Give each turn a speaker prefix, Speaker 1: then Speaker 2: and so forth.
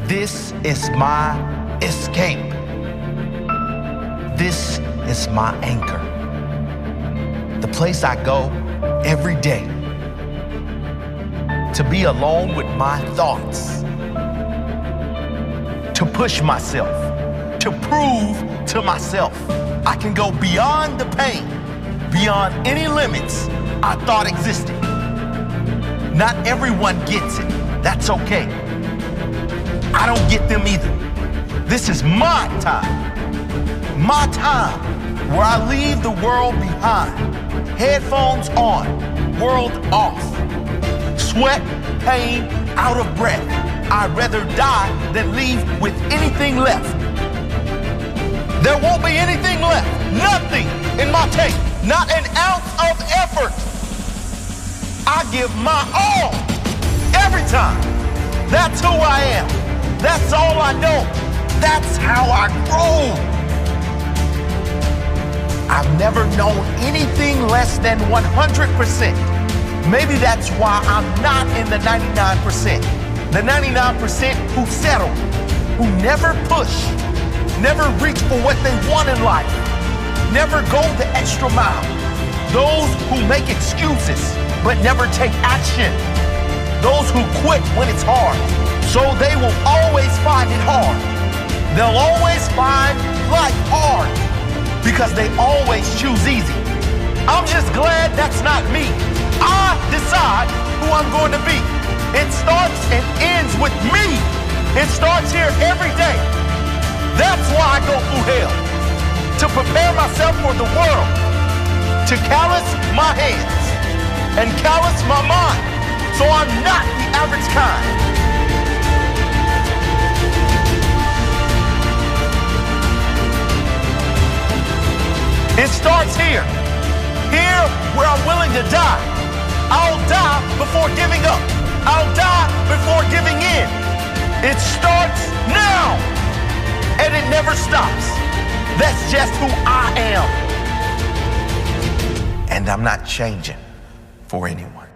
Speaker 1: This is my escape. This is my anchor. The place I go every day to be alone with my thoughts, to push myself, to prove to myself I can go beyond the pain, beyond any limits I thought existed. Not everyone gets it. That's okay. I don't get them either. This is my time where I leave the world behind. Headphones on, world off. Sweat, pain, out of breath. I'd rather die than leave with anything left. There won't be anything left. Nothing in my tank. Not an ounce of effort. I give my all every time. That's who I am. That's all I know. That's how I grow. I've never known anything less than 100%. Maybe that's why I'm not in the 99%. The 99% who settle, who never push, never reach for what they want in life, never go the extra mile. Those who make excuses but never take action. Those who quit when it's hard, so they will always find it hard. They'll always find life hard because they always choose easy. I'm just glad that's not me. I decide who I'm going to be. It starts and ends with me. It starts here every day. That's why I go through hell. To prepare myself for the world. To callous my hands and callous my mind. So I'm not the average kind. It starts here. Here where I'm willing to die. I'll die before giving up. I'll die before giving in. It starts now. And it never stops. That's just who I am. And I'm not changing for anyone.